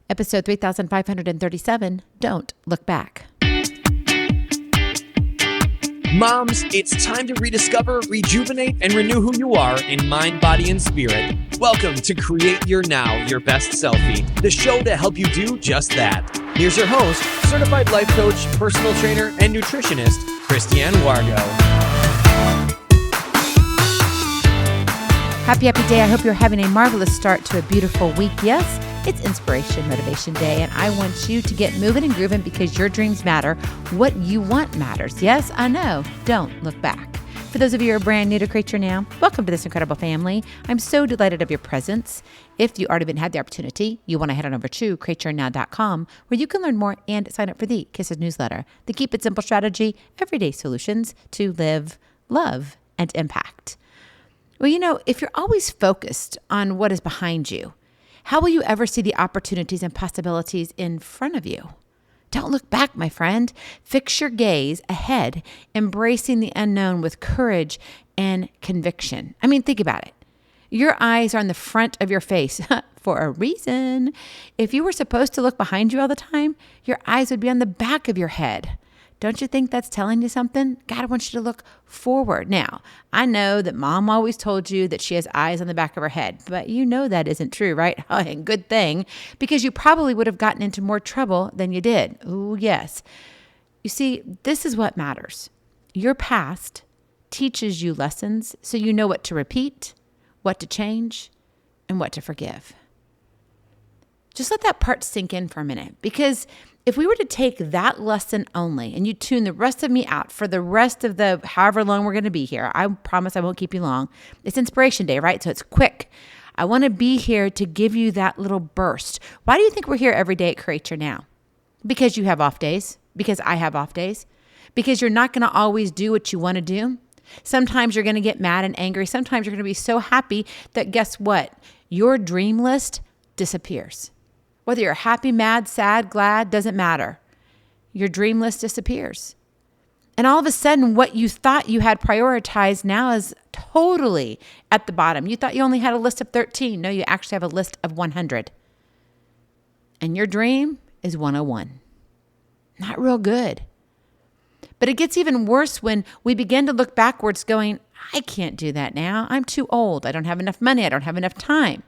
Episode 3537, Don't Look Back. Moms, it's time to rediscover, rejuvenate, and renew who you are in mind, body, and spirit. Welcome to Create Your Now, Your Best Selfie, the show to help you do just that. Here's your host, certified life coach, personal trainer, and nutritionist, Christiane Wargo. Happy day. I hope you're having a marvelous start to a beautiful week. Yes, it's Inspiration Motivation Day, and I want you to get moving and grooving because your dreams matter. What you want matters. Yes, I know. Don't look back. For those of you who are brand new to Create Your Now, welcome to this incredible family. I'm so delighted of your presence. If you already had the opportunity, you want to head on over to createyournow.com where you can learn more and sign up for the K.I.S.S newsletter, the Keep It Simple strategy, everyday solutions to live, love, and impact. Well, you know, if you're always focused on what is behind you, how will you ever see the opportunities and possibilities in front of you? Don't look back, my friend. Fix your gaze ahead, embracing the unknown with courage and conviction. I mean, think about it. Your eyes are on the front of your face for a reason. If you were supposed to look behind you all the time, your eyes would be on the back of your head. Don't you think that's telling you something? God wants you to look forward. Now, I know that mom always told you that she has eyes on the back of her head, but you know that isn't true, right? Oh, and good thing, because you probably would have gotten into more trouble than you did. Oh, yes. You see, this is what matters. Your past teaches you lessons so you know what to repeat, what to change, and what to forgive. Just let that part sink in for a minute, because if we were to take that lesson only and you tune the rest of me out for the rest of the however long we're going to be here, I promise I won't keep you long. It's Inspiration Day, right? So it's quick. I want to be here to give you that little burst. Why do you think we're here every day at Create Your Now? Because you have off days, because I have off days, because you're not going to always do what you want to do. Sometimes you're going to get mad and angry. Sometimes you're going to be so happy that guess what? Your dream list disappears. Whether you're happy, mad, sad, glad, doesn't matter. Your dream list disappears. And all of a sudden, what you thought you had prioritized now is totally at the bottom. You thought you only had a list of 13. No, you actually have a list of 100. And your dream is 101. Not real good. But it gets even worse when we begin to look backwards going, I can't do that now. I'm too old. I don't have enough money. I don't have enough time.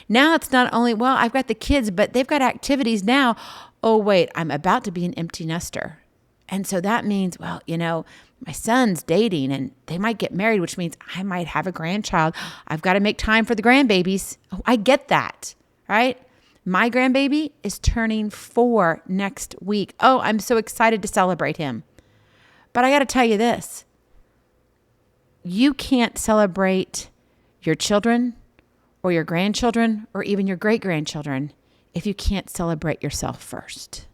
Now it's not only, well, I've got the kids, but they've got activities now. Oh, wait, I'm about to be an empty nester. And so that means, well, you know, my son's dating and they might get married, which means I might have a grandchild. I've got to make time for the grandbabies. Oh, I get that, right? My grandbaby is turning 4 next week. Oh, I'm so excited to celebrate him. But I got to tell you this. You can't celebrate your children or your grandchildren, or even your great-grandchildren, if you can't celebrate yourself first.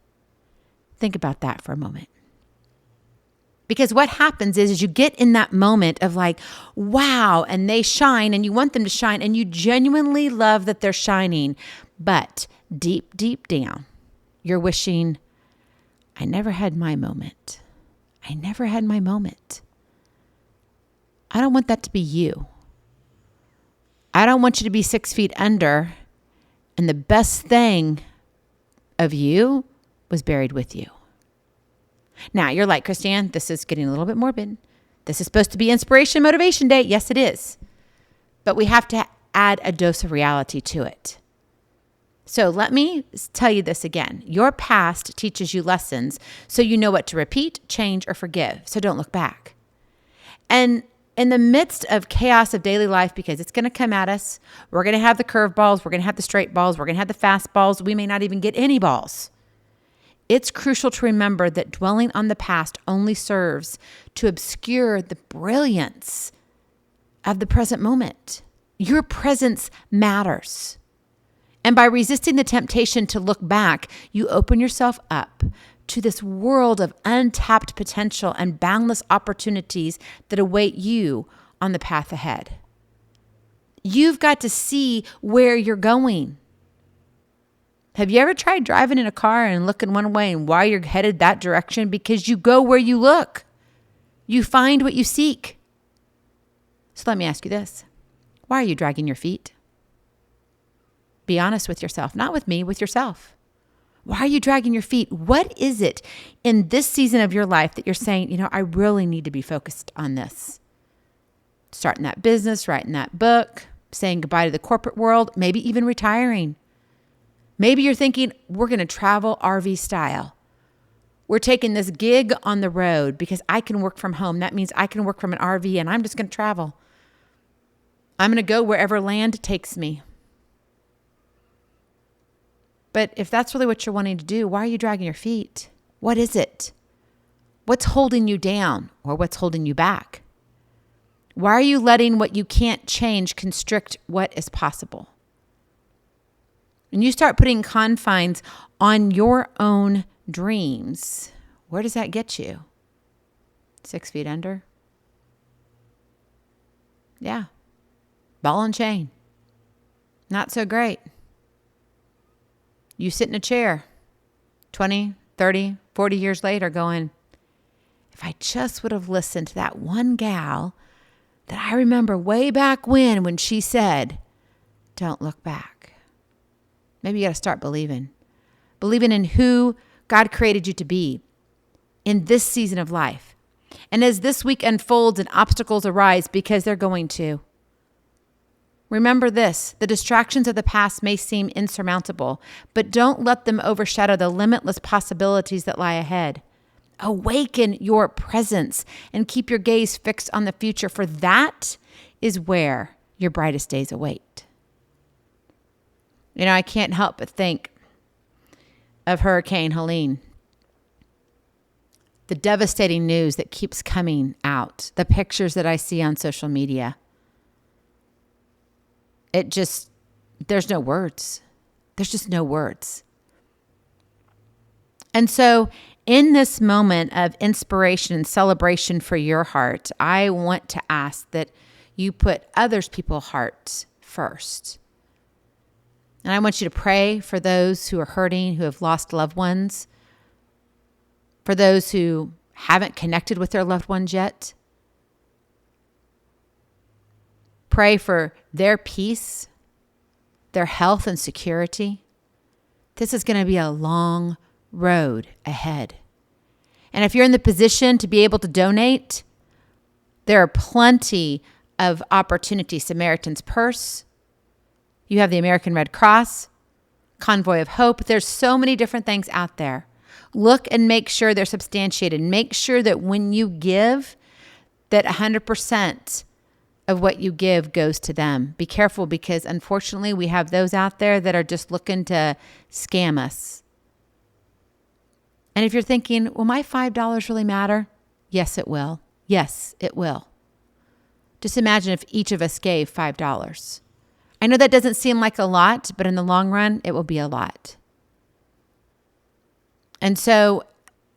Think about that for a moment. Because what happens is you get in that moment of like, wow, and they shine, and you want them to shine, and you genuinely love that they're shining, but deep, deep down, you're wishing, I never had my moment. I never had my moment. I don't want that to be you. I don't want you to be 6 feet under, and the best thing of you was buried with you. Now, you're like, Christiane, this is getting a little bit morbid. This is supposed to be Inspiration Motivation Day. Yes, it is. But we have to add a dose of reality to it. So let me tell you this again. Your past teaches you lessons so you know what to repeat, change, or forgive. So don't look back. And in the midst of chaos of daily life, because it's going to come at us, we're going to have the curveballs, we're going to have the straight balls, we're going to have the fast balls, we may not even get any balls. It's crucial to remember that dwelling on the past only serves to obscure the brilliance of the present moment. Your presence matters. And by resisting the temptation to look back, you open yourself up to this world of untapped potential and boundless opportunities that await you on the path ahead. You've got to see where you're going. Have you ever tried driving in a car and looking one way and why you're headed that direction? Because you go where you look. You find what you seek. So let me ask you this. Why are you dragging your feet? Be honest with yourself. Not with me, with yourself. Why are you dragging your feet? What is it in this season of your life that you're saying, I really need to be focused on this? Starting that business, writing that book, saying goodbye to the corporate world, maybe even retiring. Maybe you're thinking, we're going to travel RV style. We're taking this gig on the road because I can work from home. That means I can work from an RV and I'm just going to travel. I'm going to go wherever land takes me. But if that's really what you're wanting to do, why are you dragging your feet? What is it? What's holding you down or what's holding you back? Why are you letting what you can't change constrict what is possible? When you start putting confines on your own dreams, where does that get you? 6 feet under? Yeah. Ball and chain. Not so great. You sit in a chair 20, 30, 40 years later going, if I just would have listened to that one gal that I remember way back when she said, don't look back. Maybe you got to start believing in who God created you to be in this season of life. And as this week unfolds and obstacles arise, because they're going to, remember this: the distractions of the past may seem insurmountable, but don't let them overshadow the limitless possibilities that lie ahead. Awaken your presence and keep your gaze fixed on the future, for that is where your brightest days await. I can't help but think of Hurricane Helene. The devastating news that keeps coming out, the pictures that I see on social media. There's no words. There's just no words. And so in this moment of inspiration and celebration for your heart, I want to ask that you put people's hearts first. And I want you to pray for those who are hurting, who have lost loved ones, for those who haven't connected with their loved ones yet. Pray for their peace, their health and security. This is going to be a long road ahead. And if you're in the position to be able to donate, there are plenty of opportunities. Samaritan's Purse. You have the American Red Cross, Convoy of Hope. There's so many different things out there. Look and make sure they're substantiated. Make sure that when you give, that 100% of what you give goes to them. Be careful, because unfortunately we have those out there that are just looking to scam us. And if you're thinking, will my $5 really matter? Yes, it will. Yes, it will. Just imagine if each of us gave $5. I know that doesn't seem like a lot, but in the long run, it will be a lot. And so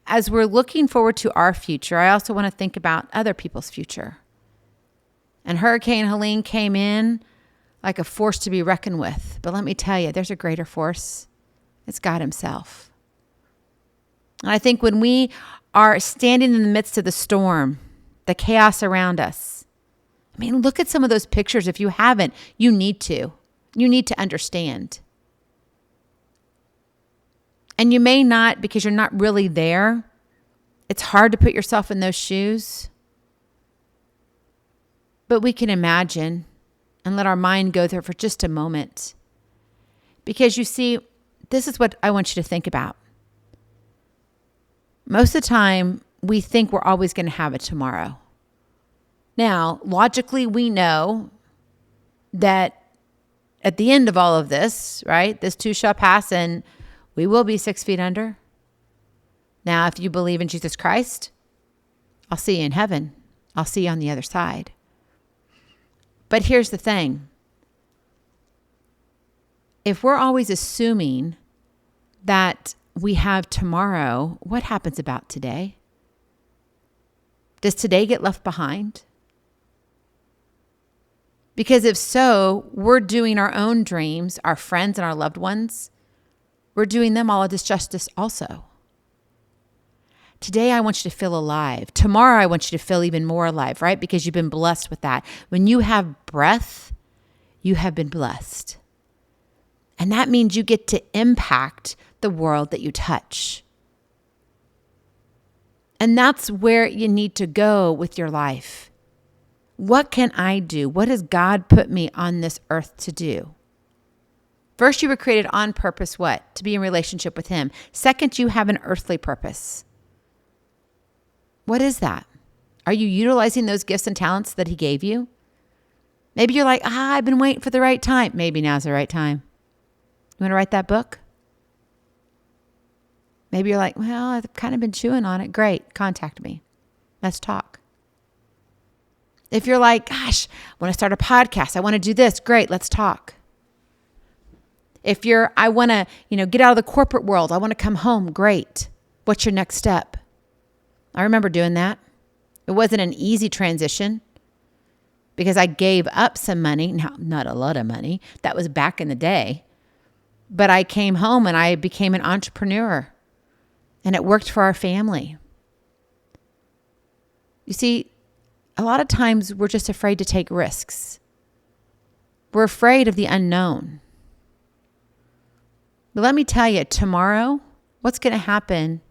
as we're looking forward to our future, I also want to think about other people's future. And Hurricane Helene came in like a force to be reckoned with. But let me tell you, there's a greater force. It's God himself. And I think when we are standing in the midst of the storm, the chaos around us, look at some of those pictures. If you haven't, you need to. You need to understand. And you may not, because you're not really there. It's hard to put yourself in those shoes. But we can imagine and let our mind go there for just a moment. Because you see, this is what I want you to think about. Most of the time, we think we're always going to have a tomorrow. Now, logically, we know that at the end of all of this, right, this too shall pass and we will be 6 feet under. Now, if you believe in Jesus Christ, I'll see you in heaven. I'll see you on the other side. But here's the thing. If we're always assuming that we have tomorrow, what happens about today? Does today get left behind? Because if so, we're doing our own dreams, our friends and our loved ones, we're doing them all a disjustice also. Today, I want you to feel alive. Tomorrow, I want you to feel even more alive, right? Because you've been blessed with that. When you have breath, you have been blessed. And that means you get to impact the world that you touch. And that's where you need to go with your life. What can I do? What has God put me on this earth to do? First, you were created on purpose, what? To be in relationship with Him. Second, you have an earthly purpose. What is that? Are you utilizing those gifts and talents that He gave you? Maybe you're like, I've been waiting for the right time. Maybe now's the right time. You want to write that book? Maybe you're like, well, I've kind of been chewing on it. Great. Contact me. Let's talk. If you're like, gosh, I want to start a podcast. I want to do this. Great. Let's talk. If I want to, get out of the corporate world. I want to come home. Great. What's your next step? I remember doing that. It wasn't an easy transition because I gave up some money. Now, not a lot of money. That was back in the day. But I came home and I became an entrepreneur. And it worked for our family. You see, a lot of times we're just afraid to take risks. We're afraid of the unknown. But let me tell you, tomorrow, what's going to happen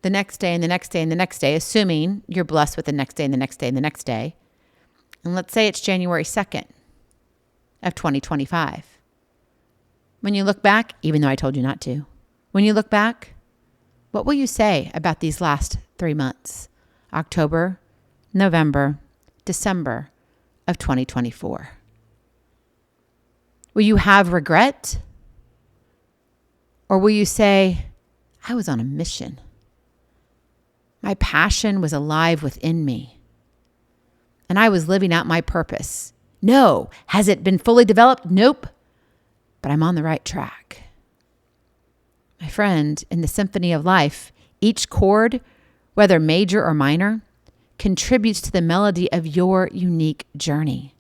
the next day and the next day and the next day, assuming you're blessed with the next day and the next day and the next day. And let's say it's January 2nd of 2025. When you look back, even though I told you not to, when you look back, what will you say about these last 3 months? October, November, December of 2024. Will you have regret? Or will you say, I was on a mission. My passion was alive within me. And I was living out my purpose. No. Has it been fully developed? Nope. But I'm on the right track. My friend, in the symphony of life, each chord, whether major or minor, contributes to the melody of your unique journey.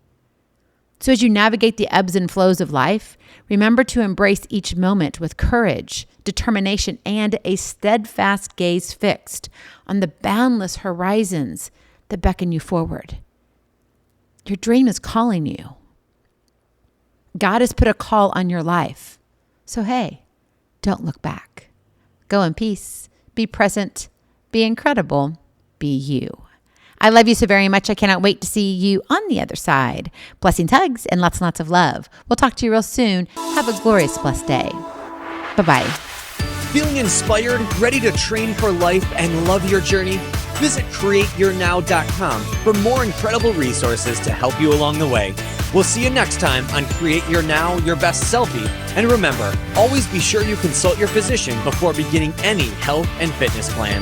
So as you navigate the ebbs and flows of life, remember to embrace each moment with courage, determination, and a steadfast gaze fixed on the boundless horizons that beckon you forward. Your dream is calling you. God has put a call on your life. So hey, don't look back. Go in peace. Be present. Be incredible. Be you. I love you so very much. I cannot wait to see you on the other side. Blessings, hugs, and lots and lots of love. We'll talk to you real soon. Have a glorious, blessed day. Bye-bye. Feeling inspired, ready to train for life and love your journey? Visit createyournow.com for more incredible resources to help you along the way. We'll see you next time on Create Your Now, Your Best Selfie. And remember, always be sure you consult your physician before beginning any health and fitness plan.